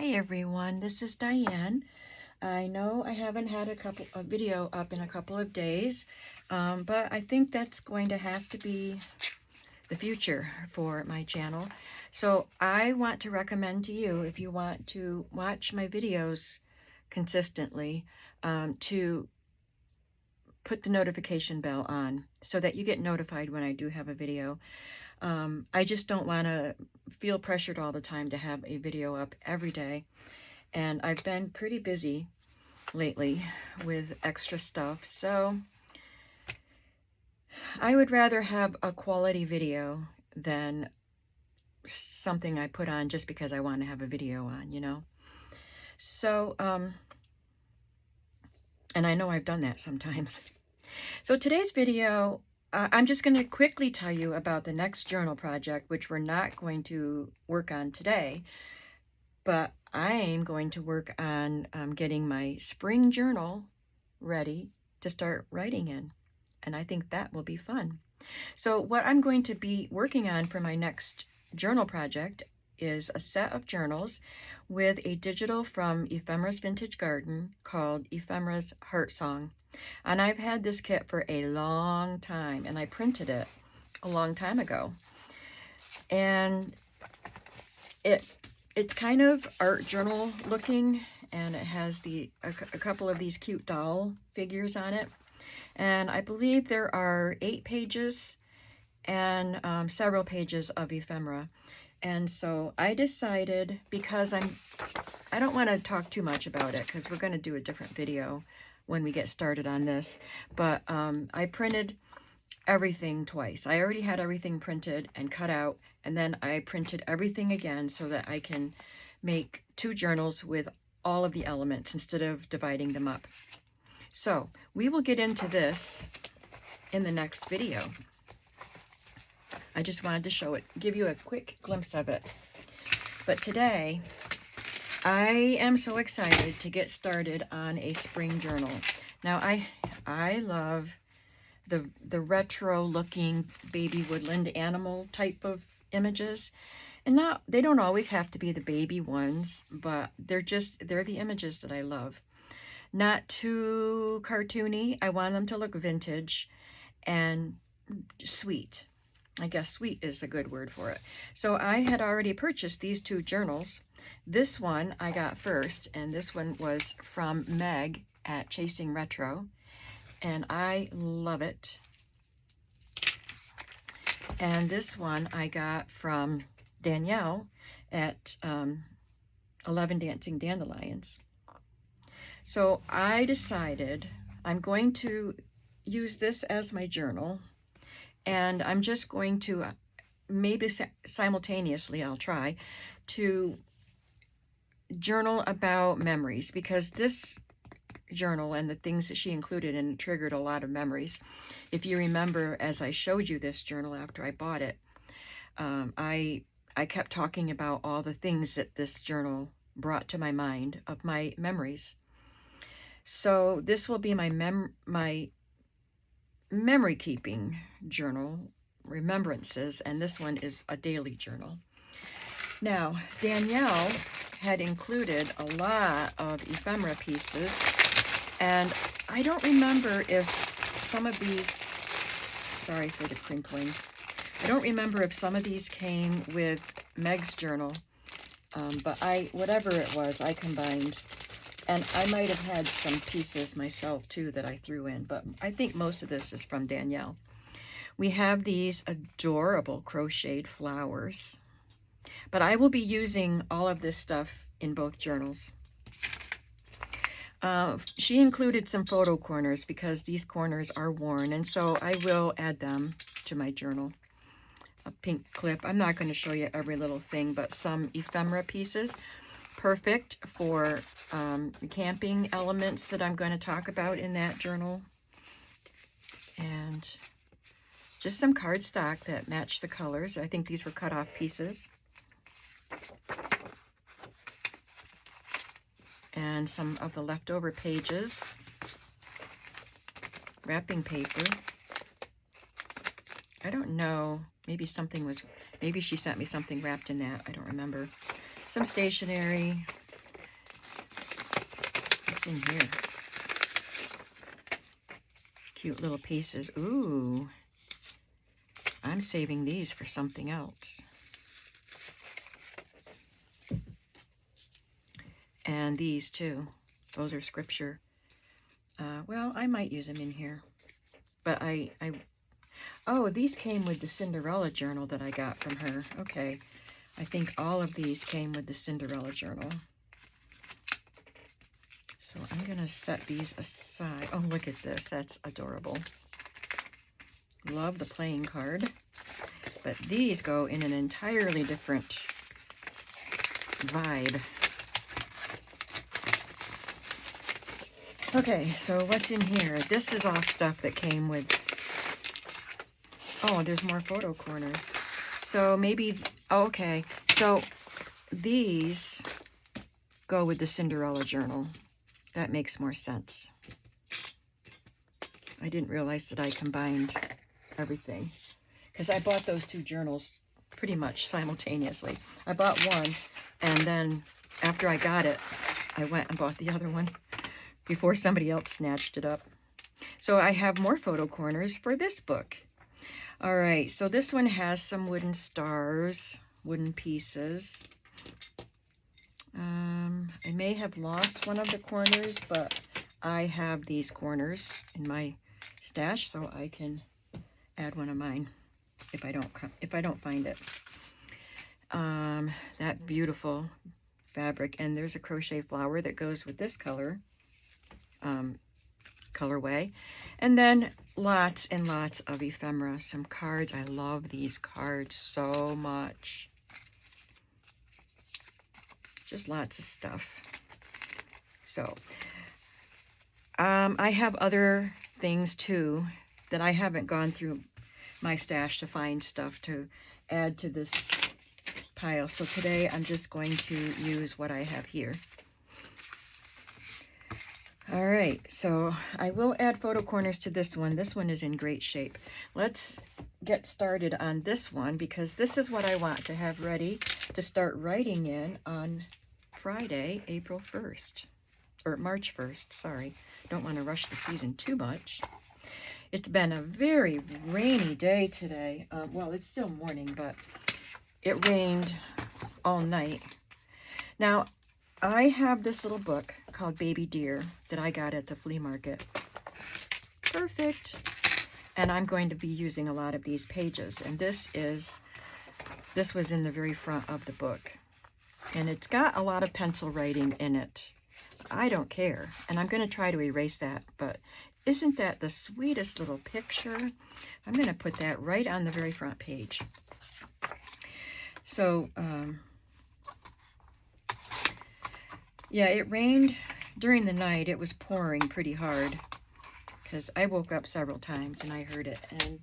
Hi everyone, this is Diane. I know I haven't had a video up in a couple of days, but I think that's going to have to be the future for my channel. So I want to recommend to you, if you want to watch my videos consistently, to put the notification bell on so that you get notified when I do have a video. I just don't want to feel pressured all the time to have a video up every day. And I've been pretty busy lately with extra stuff, so I would rather have a quality video than something I put on just because I want to have a video on, you know? So, and I know I've done that sometimes. So today's video, I'm just going to quickly tell you about the next journal project, which we're not going to work on today, but I'm going to work on getting my spring journal ready to start writing in. And I think that will be fun. So what I'm going to be working on for my next journal project is a set of journals with a digital from Ephemera's Vintage Garden called Ephemera's Heart Song. And I've had this kit for a long time, and I printed it a long time ago. And it's kind of art journal looking, and it has a couple of these cute doll figures on it. And I believe there are 8 pages and several pages of ephemera. And so I decided, because I don't want to talk too much about it because we're going to do a different video when we get started on this, but I printed everything twice. I already had everything printed and cut out, and then I printed everything again so that I can make 2 journals with all of the elements instead of dividing them up. So we will get into this in the next video. I just wanted to show it, give you a quick glimpse of it. But today, I am so excited to get started on a spring journal. Now, I love the retro looking baby woodland animal type of images. And they don't always have to be the baby ones, but they're the images that I love. Not too cartoony. I want them to look vintage and sweet. I guess sweet is a good word for it. So I had already purchased these 2 journals. This one I got first, and this one was from Meg at Chasing Retro, and I love it. And this one I got from Danielle at 11 Dancing Dandelions. So I decided I'm going to use this as my journal, and I'm just going to maybe simultaneously, I'll try to journal about memories, because this journal and the things that she included in it triggered a lot of memories. If you remember, as I showed you this journal after I bought it, I kept talking about all the things that this journal brought to my mind of my memories. So this will be my memory keeping journal, remembrances, and this one is a daily journal. Now, Danielle had included a lot of ephemera pieces, and I don't remember if some of these, sorry for the crinkling, I don't remember if some of these came with Meg's journal, but whatever it was, I combined. And I might have had some pieces myself too that I threw in, but I think most of this is from Danielle. We have these adorable crocheted flowers, but I will be using all of this stuff in both journals. She included some photo corners because these corners are worn, and so I will add them to my journal. A pink clip. I'm not going to show you every little thing, but some ephemera pieces. Perfect for camping elements that I'm going to talk about in that journal. And just some cardstock that matched the colors. I think these were cut off pieces. And some of the leftover pages. Wrapping paper. I don't know. Maybe she sent me something wrapped in that. I don't remember. Some stationery, in here? Cute little pieces. Ooh. I'm saving these for something else. And these too. Those are scripture. Well, I might use them in here. But oh, these came with the Cinderella journal that I got from her. Okay. I think all of these came with the Cinderella journal. So I'm going to set these aside. Oh, look at this. That's adorable. Love the playing card. But these go in an entirely different vibe. Okay, so what's in here? This is all stuff that came with... Oh, there's more photo corners. So maybe... Oh, okay, so these go with the Cinderella journal. That makes more sense. I didn't realize that I combined everything, because I bought those two journals pretty much simultaneously. I bought one, and then after I got it, I went and bought the other one before somebody else snatched it up. So I have more photo corners for this book. All right, so this one has some wooden stars, wooden pieces. I may have lost one of the corners, but I have these corners in my stash, so I can add one of mine if I don't find it. That beautiful fabric, and there's a crochet flower that goes with this color colorway, and then lots and lots of ephemera, some cards. I love these cards so much. Just lots of stuff. So I have other things too that I haven't gone through my stash to find stuff to add to this pile. So today I'm just going to use what I have here. All right, so I will add photo corners to this one. This one is in great shape. Let's get started on this one, because this is what I want to have ready to start writing in on Friday, April 1st, or March 1st, sorry. Don't want to rush the season too much. It's been a very rainy day today. Well, it's still morning, but it rained all night. Now, I have this little book called Baby Deer that I got at the flea market. Perfect. And I'm going to be using a lot of these pages. And this was in the very front of the book. And it's got a lot of pencil writing in it. I don't care. And I'm going to try to erase that. But isn't that the sweetest little picture? I'm going to put that right on the very front page. So, yeah, it rained during the night. It was pouring pretty hard because I woke up several times and I heard it. And,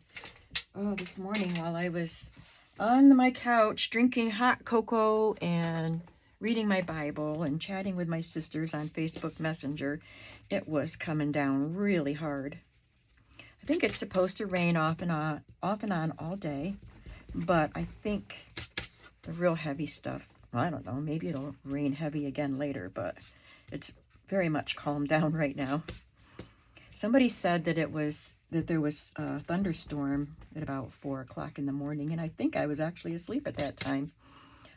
oh, this morning while I was on my couch drinking hot cocoa and reading my Bible and chatting with my sisters on Facebook Messenger, it was coming down really hard. I think it's supposed to rain off and on all day, but I think the real heavy stuff, well, I don't know, maybe it'll rain heavy again later, but it's very much calmed down right now. Somebody said that there was a thunderstorm at about 4 o'clock in the morning, and I think I was actually asleep at that time.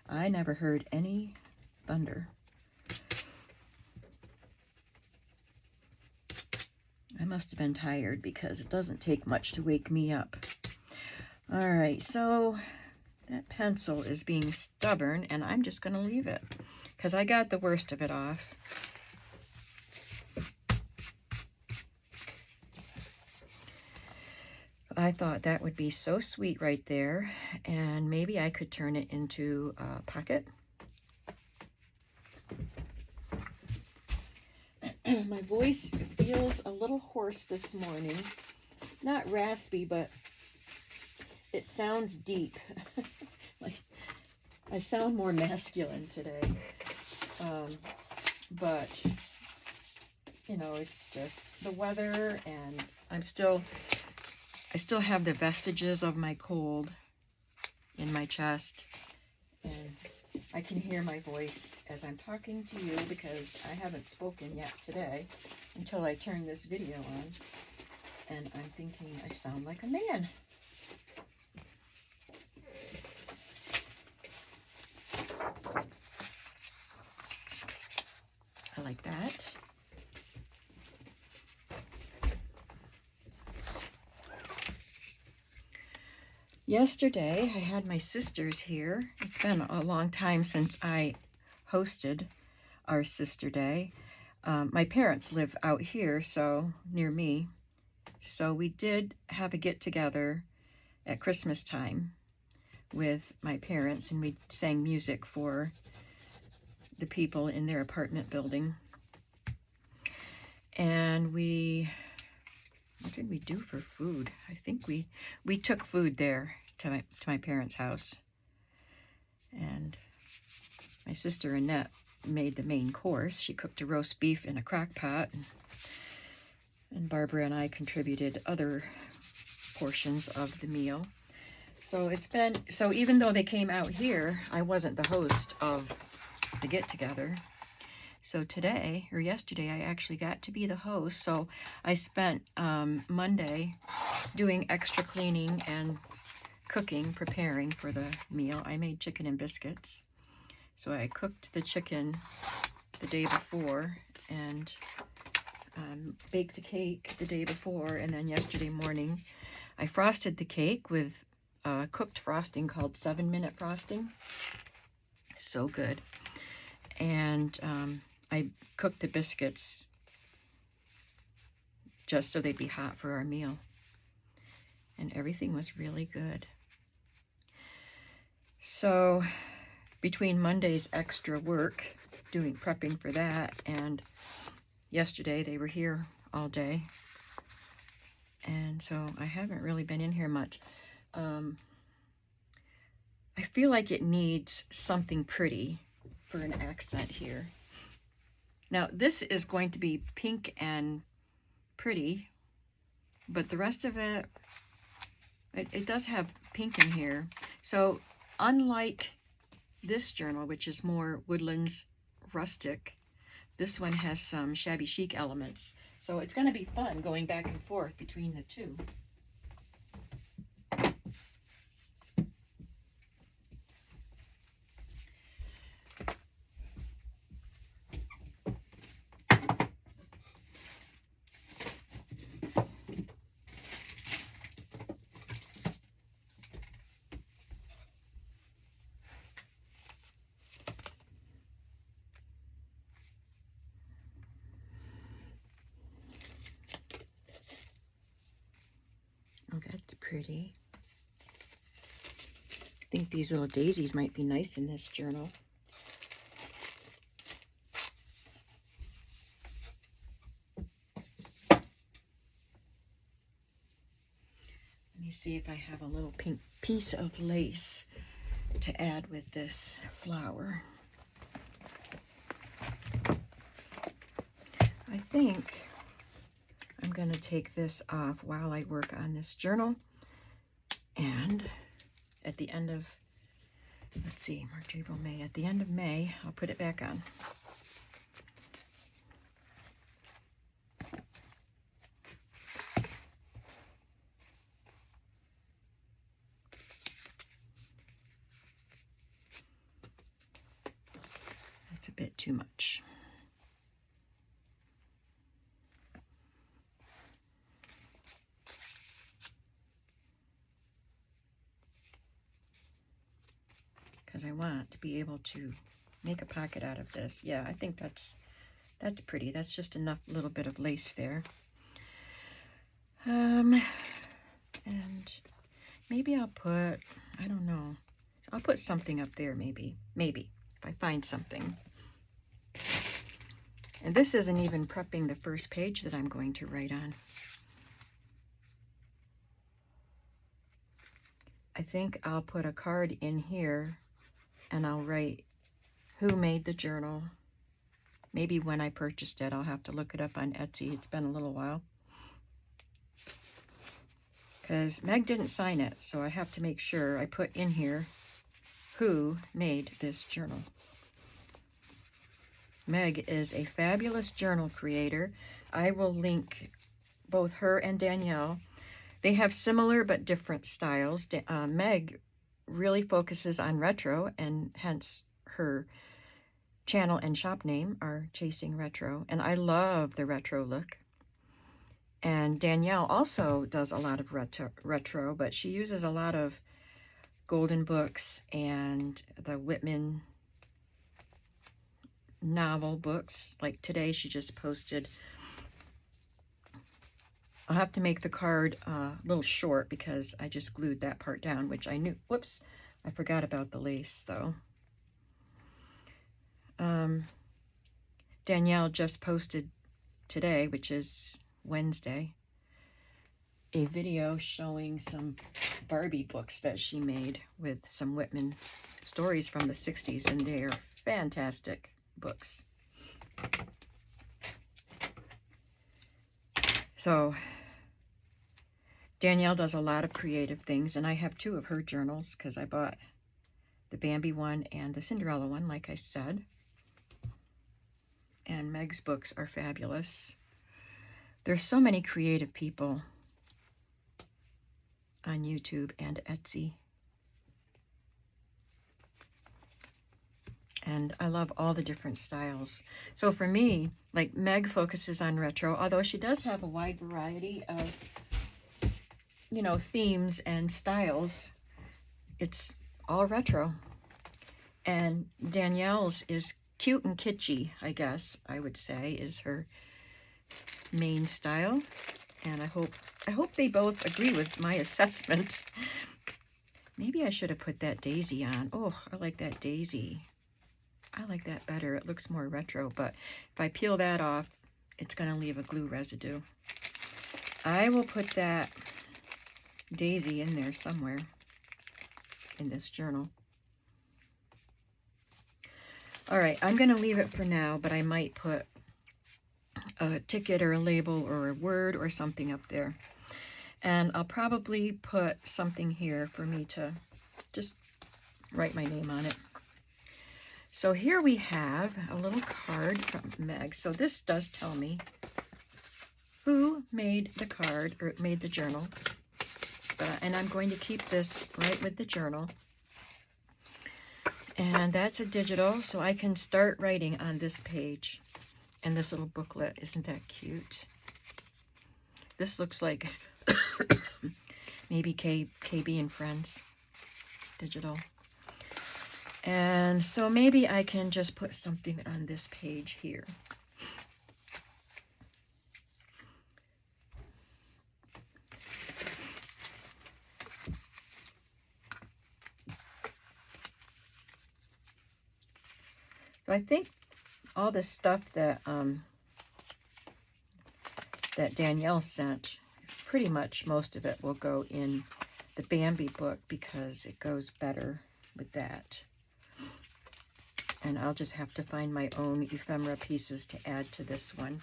I never heard any thunder. I must have been tired because it doesn't take much to wake me up. All right, so that pencil is being stubborn, and I'm just going to leave it because I got the worst of it off. I thought that would be so sweet right there, and maybe I could turn it into a pocket. My voice feels a little hoarse this morning. Not raspy, but it sounds deep. Like I sound more masculine today. But, you know, it's just the weather, and I still have the vestiges of my cold in my chest. And I can hear my voice as I'm talking to you because I haven't spoken yet today until I turn this video on. And I'm thinking I sound like a man. I like that. Yesterday, I had my sisters here. It's been a long time since I hosted our sister day. My parents live out here, so near me. So we did have a get-together at Christmas time with my parents, and we sang music for the people in their apartment building. And what did we do for food? I think we took food there to my parents' house. And my sister Annette made the main course. She cooked a roast beef in a crock pot. And Barbara and I contributed other portions of the meal. So even though they came out here, I wasn't the host of the get-together. So today, or yesterday, I actually got to be the host. So I spent Monday doing extra cleaning and cooking, preparing for the meal. I made chicken and biscuits. So I cooked the chicken the day before and baked a cake the day before. And then yesterday morning, I frosted the cake with cooked frosting called 7-minute frosting. So good. And I cooked the biscuits just so they'd be hot for our meal. And everything was really good. So between Monday's extra work, prepping for that, and yesterday they were here all day. And so I haven't really been in here much. I feel like it needs something pretty for an accent here. Now this is going to be pink and pretty, but the rest of it does have pink in here. So unlike this journal, which is more woodlands rustic, this one has some shabby chic elements. So it's going to be fun going back and forth between the two. Oh, that's pretty. I think these little daisies might be nice in this journal. Let me see if I have a little pink piece of lace to add with this flower. I think I'm going to take this off while I work on this journal, and at the end of, let's see, March, April, May, at the end of May, I'll put it back on. That's a bit too much. Because I want to be able to make a pocket out of this. Yeah, I think that's pretty. That's just enough little bit of lace there. And maybe I'll put, I don't know, I'll put something up there maybe, if I find something. And this isn't even prepping the first page that I'm going to write on. I think I'll put a card in here and I'll write who made the journal. Maybe when I purchased it. I'll have to look it up on Etsy. It's been a little while. Because Meg didn't sign it, so I have to make sure I put in here who made this journal. Meg is a fabulous journal creator. I will link both her and Danielle. They have similar but different styles. Meg really focuses on retro, and hence her channel and shop name are Chasing Retro. And I love the retro look. And Danielle also does a lot of retro, but she uses a lot of golden books and the Whitman novel books. Like today she just posted, I'll have to make the card a little short because I just glued that part down, which I knew, whoops, I forgot about the lace though. Danielle just posted today, which is Wednesday, a video showing some Barbie books that she made with some Whitman stories from the 60s, and they are fantastic books. So Danielle does a lot of creative things, and I have 2 of her journals because I bought the Bambi one and the Cinderella one, like I said. And Meg's books are fabulous. There's so many creative people on YouTube and Etsy. And I love all the different styles. So for me, like, Meg focuses on retro, although she does have a wide variety of, you know, themes and styles. It's all retro. And Danielle's is cute and kitschy, I guess I would say, is her main style. And I hope they both agree with my assessment. Maybe I should have put that daisy on. Oh, I like that daisy. I like that better. It looks more retro, but if I peel that off, it's going to leave a glue residue. I will put that daisy in there somewhere in this journal. All right, I'm going to leave it for now, but I might put a ticket or a label or a word or something up there. And I'll probably put something here for me to just write my name on it. So here we have a little card from Meg. So this does tell me who made the card or made the journal. And I'm going to keep this right with the journal. And that's a digital, so I can start writing on this page. And this little booklet, isn't that cute? This looks like maybe KB and Friends digital. And so maybe I can just put something on this page here. So I think all the stuff that that Danielle sent, pretty much most of it will go in the Bambi book because it goes better with that. And I'll just have to find my own ephemera pieces to add to this one.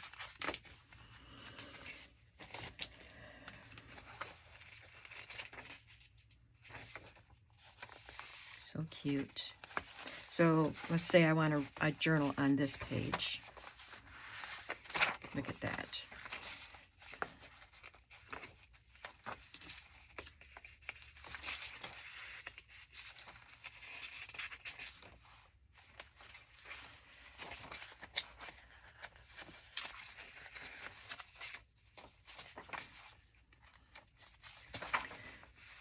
So cute. So let's say I want a journal on this page. Look at that.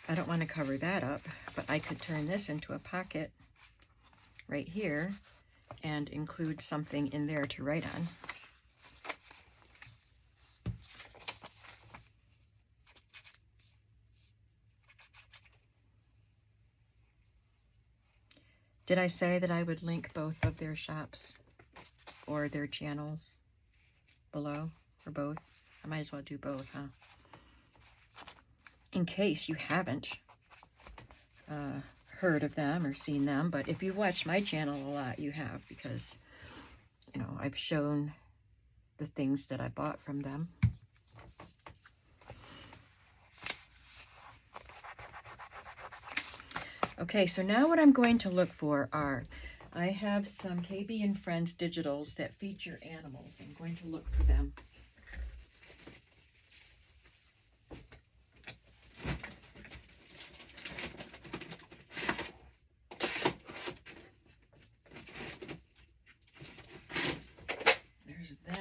I don't want to cover that up, but I could turn this into a pocket right here and include something in there to write on. Did I say that I would link both of their shops or their channels below, or both? I might as well do both, huh? In case you haven't heard of them or seen them, but if you've watched my channel a lot, you have, because, you know, I've shown the things that I bought from them. Okay, so now what I'm going to look for are, I have some KB and Friends digitals that feature animals. I'm going to look for them. There's that.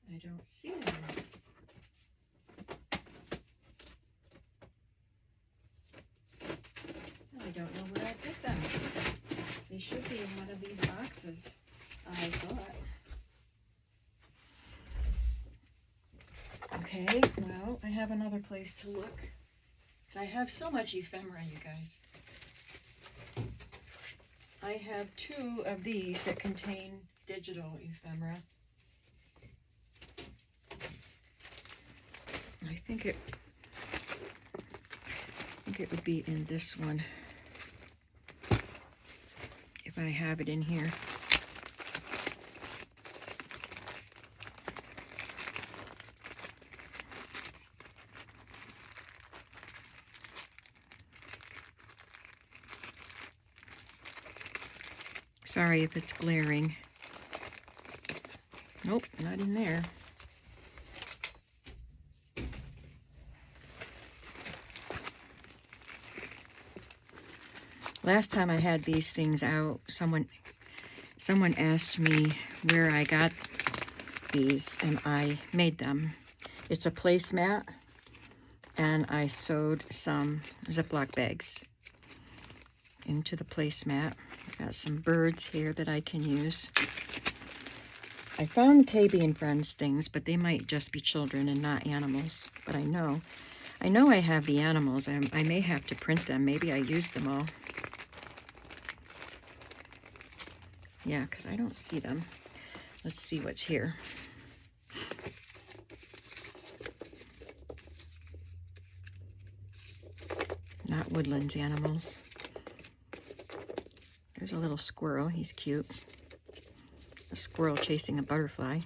I don't see them. I don't know where I put them. They should be in one of these boxes, I thought. Okay, well, I have another place to look. I have so much ephemera, you guys. I have 2 of these that contain digital ephemera. I think it would be in this one, if I have it in here. Sorry if it's glaring. Nope, not in there. Last time I had these things out, someone asked me where I got these, and I made them. It's a placemat, and I sewed some Ziploc bags into the placemat. Got some birds here that I can use. I found KB and Friends things, but they might just be children and not animals. But I know I have the animals. I may have to print them. Maybe I used them all. Yeah, because I don't see them. Let's see what's here. Not Woodlands animals. There's a little squirrel. He's cute. A squirrel chasing a butterfly.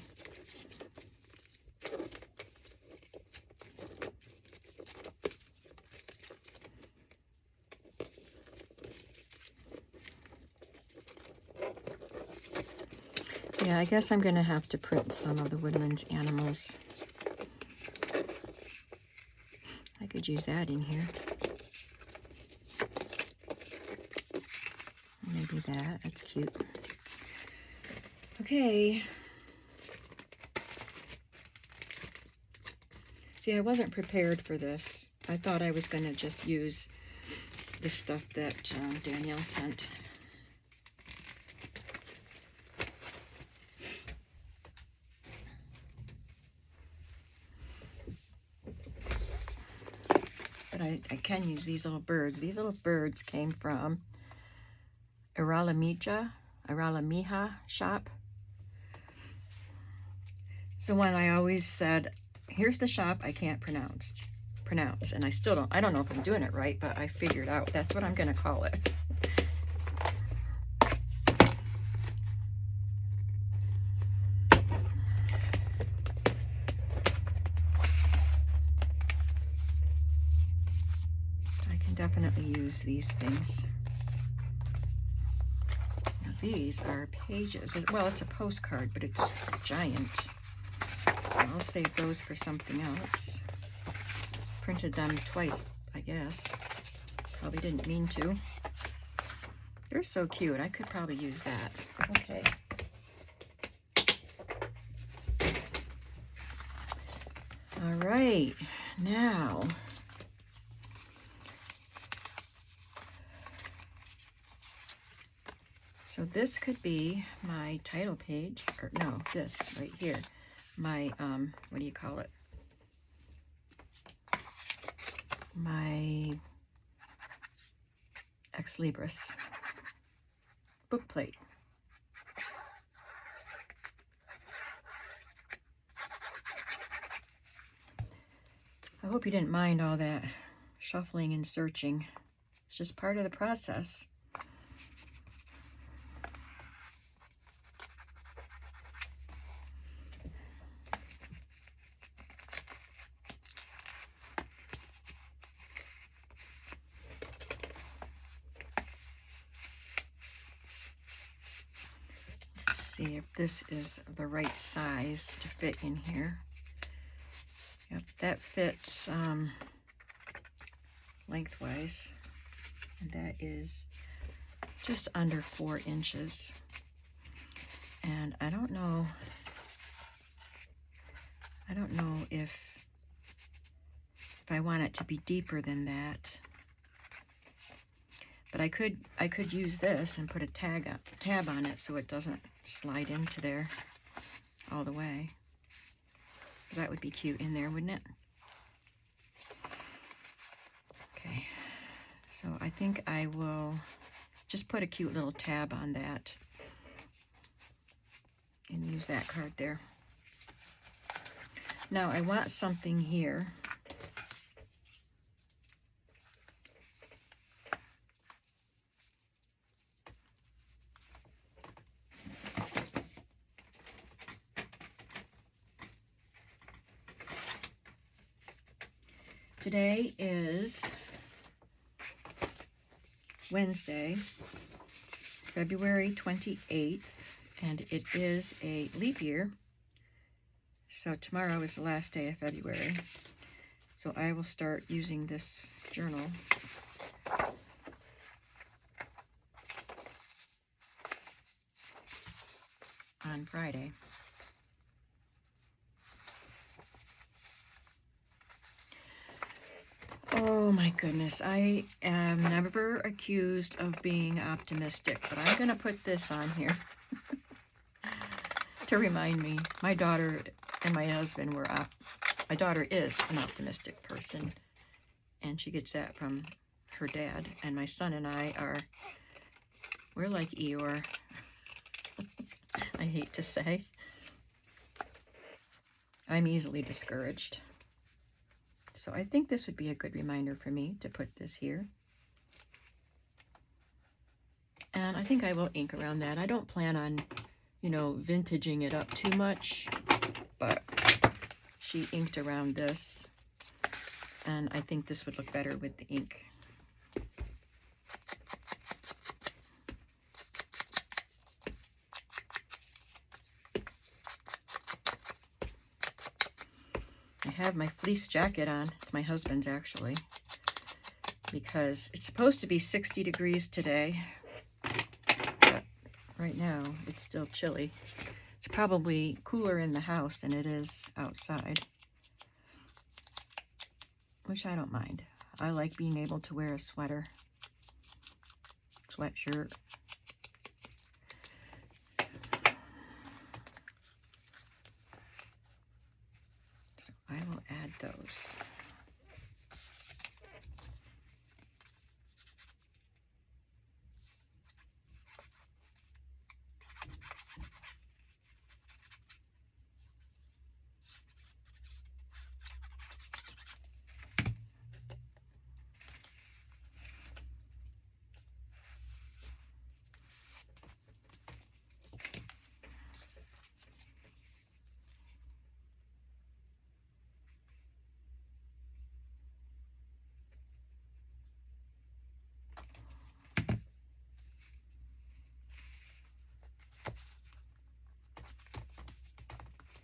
Yeah, I guess I'm going to have to print some of the Woodlands animals. I could use that in here. Maybe that. That's cute. Okay. See, I wasn't prepared for this. I thought I was going to just use the stuff that Danielle sent. But I can use these little birds. These little birds came from Iralamiha shop. It's the one I always said, here's the shop I can't pronounce. And I still don't. I don't know if I'm doing it right, but I figured out that's what I'm going to call it. I can definitely use these things. Now, these are pages. Well, it's a postcard, but it's giant. So I'll save those for something else. Printed them twice, I guess. Probably didn't mean to. They're so cute. I could probably use that. Okay. All right. Now, so this could be my title page, or no, this right here. My, what do you call it? My Ex Libris book plate. hope you didn't mind all that shuffling and searching. It's just part of the process. Let's see if this is the right size to fit in here. Yep, that fits lengthwise, and that is just under 4 inches. And I don't know if I want it to be deeper than that. But I could use this and put a tab on it so it doesn't slide into there all the way. That would be cute in there, wouldn't it? Okay, so I think I will just put a cute little tab on that and use that card there. Now I want something here. Today is Wednesday, February 28th, and it is a leap year. So tomorrow is the last day of February. So I will start using this journal on Friday. Oh my goodness, I am never accused of being optimistic, but I'm going to put this on here to remind me. My daughter and my husband were my daughter is an optimistic person, and she gets that from her dad, and my son and we're like Eeyore. I hate to say. I'm easily discouraged. So I think this would be a good reminder for me to put this here. And I think I will ink around that. I don't plan on, vintaging it up too much, but she inked around this, and I think this would look better with the ink. I have my fleece jacket on. It's my husband's, actually, because it's supposed to be 60 degrees today, but right now it's still chilly. It's probably cooler in the house than it is outside, which I don't mind. I like being able to wear a sweatshirt. I will add those.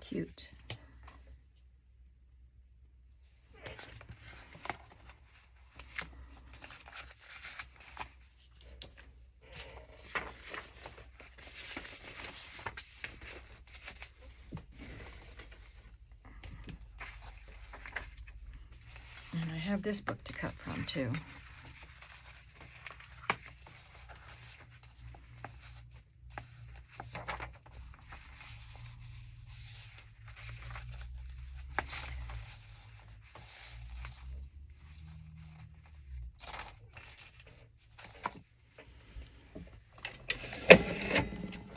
Cute. And I have this book to cut from too.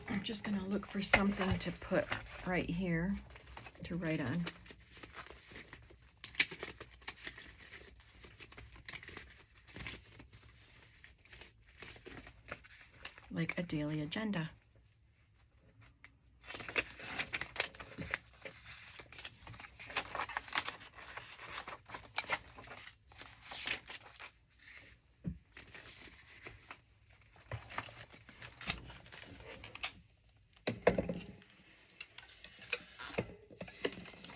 I'm just going to look for something to put right here to write on. like a daily agenda.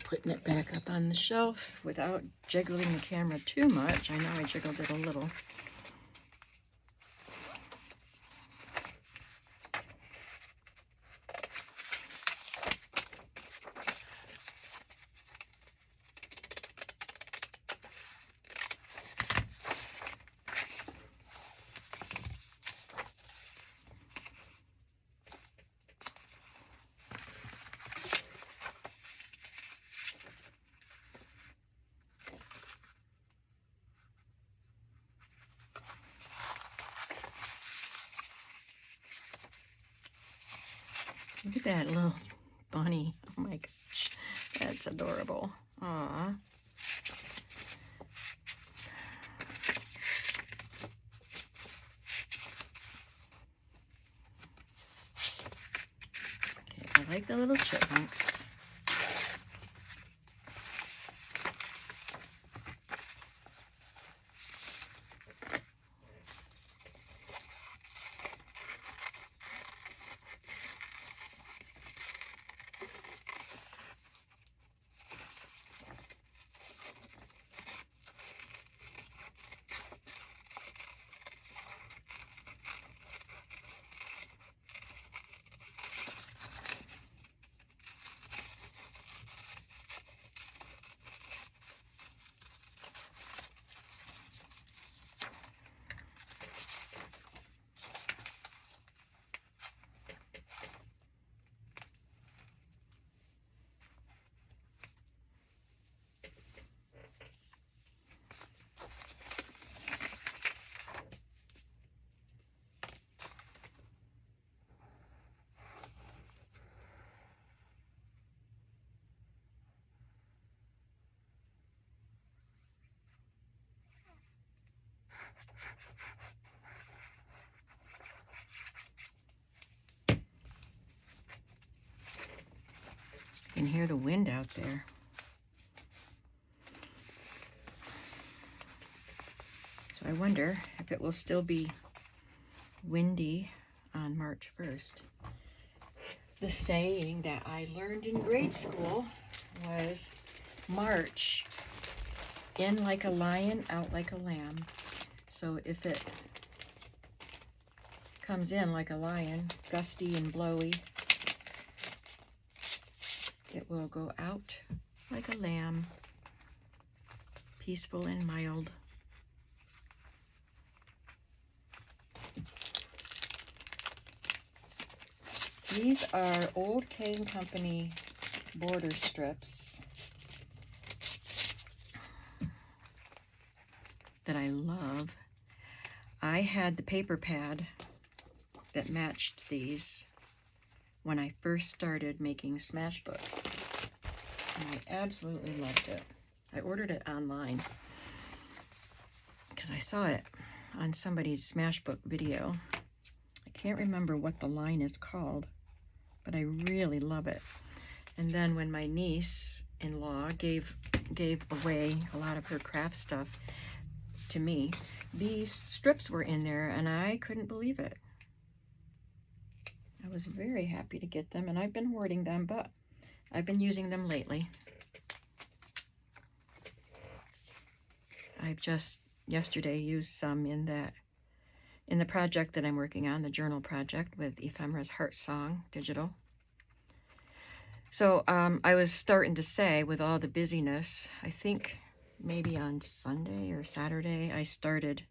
Putting it back up on the shelf without jiggling the camera too much. I know I jiggled it a little. Look at that little bunny. Oh my gosh, that's adorable. Aw. Okay, I like the little chipmunks. You can hear the wind out there. So I wonder if it will still be windy on March 1st. The saying that I learned in grade school was march in like a lion, out like a lamb. So if it comes in like a lion, gusty and blowy, it will go out like a lamb, peaceful and mild. These are Old Cane Company border strips that I love. I had the paper pad that matched these when I first started making smash books, and I absolutely loved it. I ordered it online because I saw it on somebody's smash book video. I can't remember what the line is called, but I really love it. And then when my niece-in-law gave away a lot of her craft stuff to me, these strips were in there, and I couldn't believe it. I was very happy to get them, and I've been hoarding them, but I've been using them lately. I've just yesterday used some in the project that I'm working on, the journal project with Ephemera's Heart Song Digital. So I was starting to say, with all the busyness, I think maybe on Sunday or Saturday, I started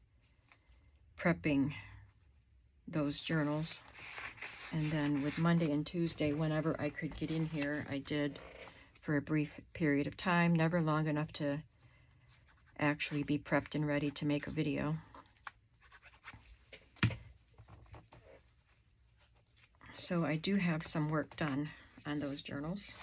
prepping those journals. And then with Monday and Tuesday, whenever I could get in here, I did for a brief period of time, never long enough to actually be prepped and ready to make a video. So I do have some work done on those journals.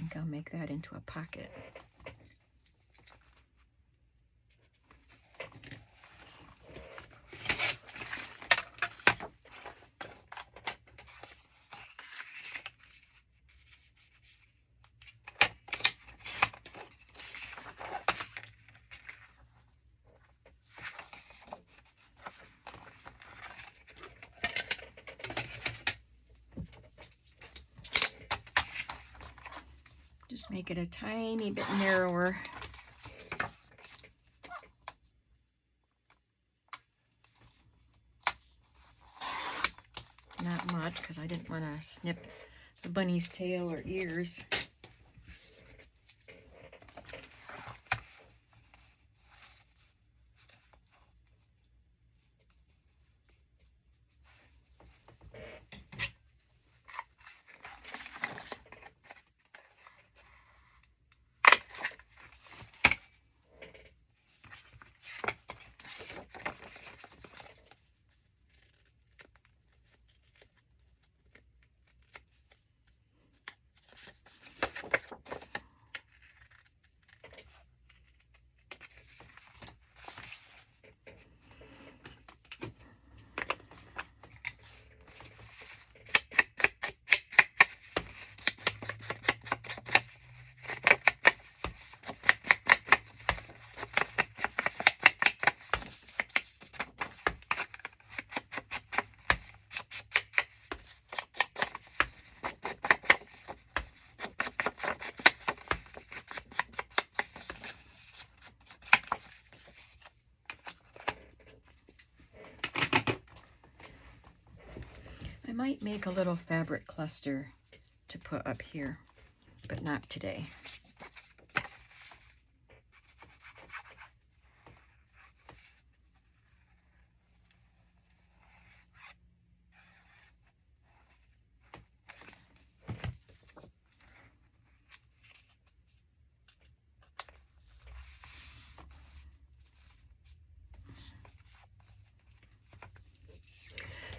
think I'll make that into a pocket. Just make it a tiny bit narrower. Not much, because I didn't want to snip the bunny's tail or ears. I might make a little fabric cluster to put up here, but not today.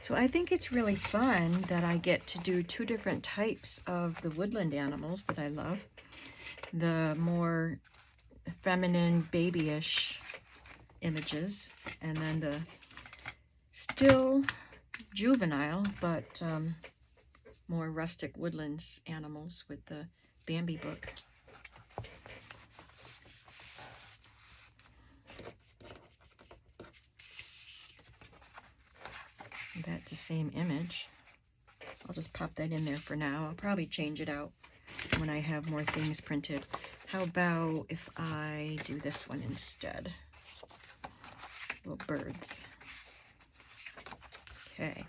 So I think it's really fun that I get to do two different types of the woodland animals that I love. The more feminine, babyish images, and then the still juvenile, but more rustic woodlands animals with the Bambi book. That's the same image. I'll just pop that in there for now. I'll probably change it out when I have more things printed. How about if I do this one instead? Little birds. Okay.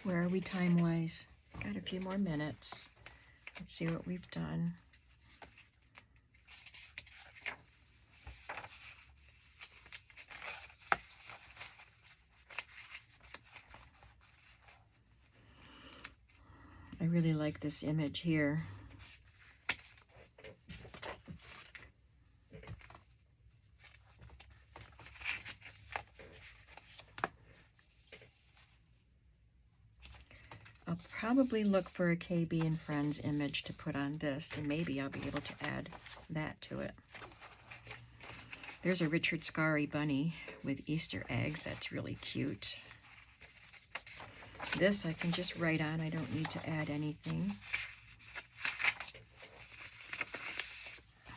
Where are we time-wise? Got a few more minutes. Let's see what we've done. I really like this image here. I'll probably look for a KB and Friends image to put on this, and maybe I'll be able to add that to it. There's a Richard Scarry bunny with Easter eggs. That's really cute. This I can just write on. I don't need to add anything.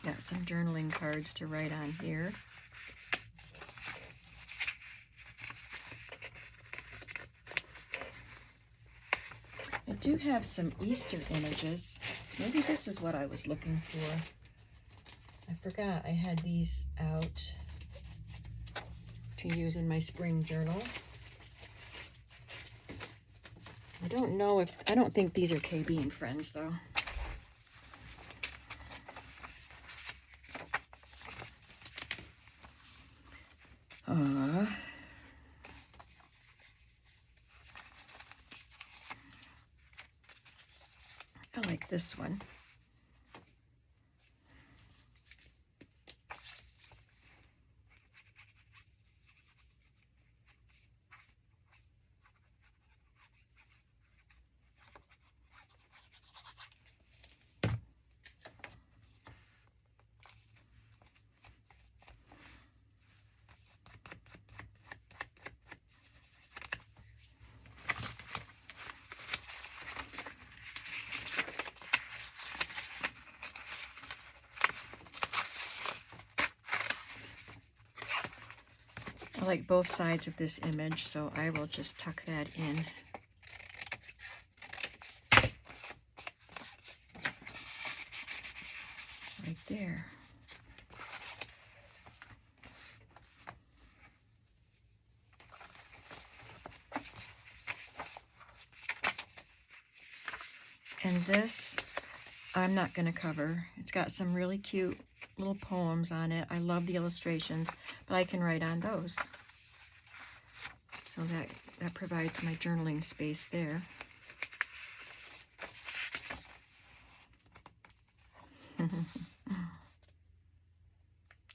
Got some journaling cards to write on here. I do have some Easter images. Maybe this is what I was looking for. I forgot I had these out to use in my spring journal. I don't think these are KB and Friends though. I like this one. I like both sides of this image, so I will just tuck that in. Right there. And this, I'm not going to cover. It's got some really cute little poems on it. I love the illustrations, but I can write on those. So that provides my journaling space there.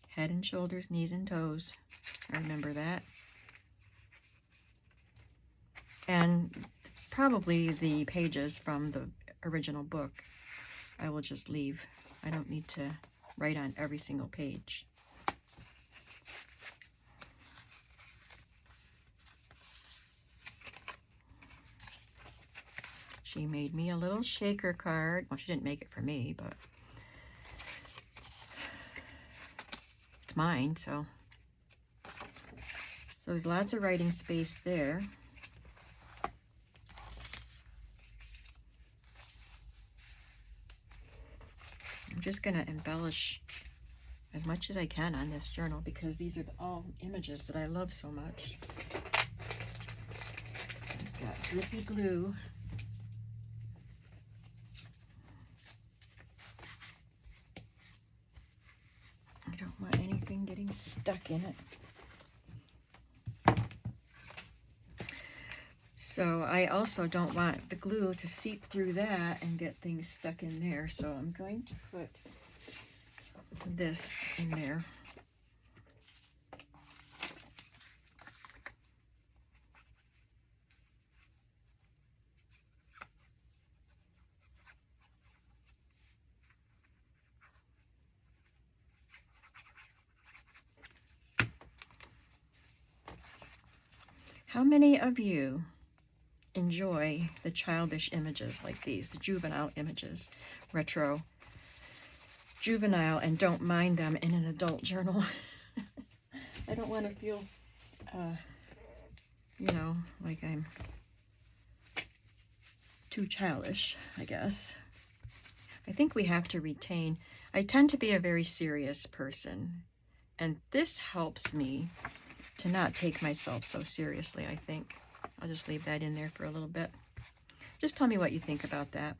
Head and shoulders, knees and toes. I remember that. And probably the pages from the original book I will just leave. I don't need to write on every single page. She made me a little shaker card. Well, she didn't make it for me, but it's mine, so there's lots of writing space there. I'm just going to embellish as much as I can on this journal because these are all images that I love so much. I've got drippy glue. I don't want anything getting stuck in it. So I also don't want the glue to seep through that and get things stuck in there. So I'm going to put this in there. How many of you enjoy the childish images like these, the juvenile images, retro juvenile, and don't mind them in an adult journal? I don't want to feel, you know, like I'm too childish, I guess. I think we have to retain, I tend to be a very serious person, and this helps me to not take myself so seriously, I think. I'll just leave that in there for a little bit. Just tell me what you think about that.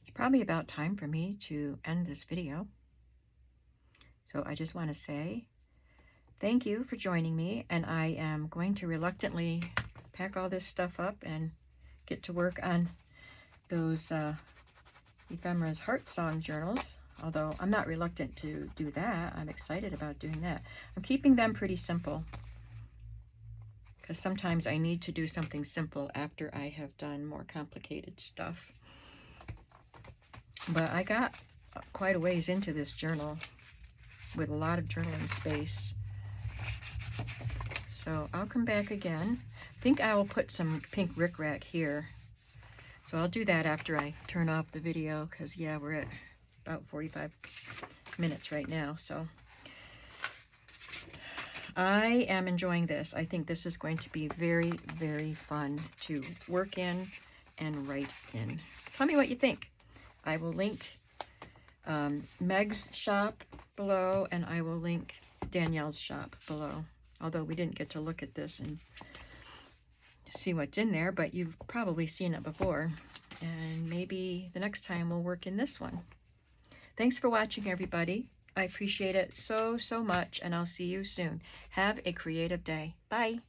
It's probably about time for me to end this video. So I just want to say thank you for joining me, and I am going to reluctantly pack all this stuff up and get to work on those Ephemera's Heart Song journals, although I'm not reluctant to do that. I'm excited about doing that. I'm keeping them pretty simple because sometimes I need to do something simple after I have done more complicated stuff. But I got quite a ways into this journal with a lot of journaling space. So I'll come back again. I think I will put some pink rickrack here. So I'll do that after I turn off the video because, yeah, we're at about 45 minutes right now. So I am enjoying this. I think this is going to be very, very fun to work in and write in. Tell me what you think. I will link Meg's shop below, and I will link Danielle's shop below. Although we didn't get to look at this and see what's in there, but you've probably seen it before. And maybe the next time we'll work in this one. Thanks for watching, everybody. I appreciate it so, so much, and I'll see you soon. Have a creative day. Bye.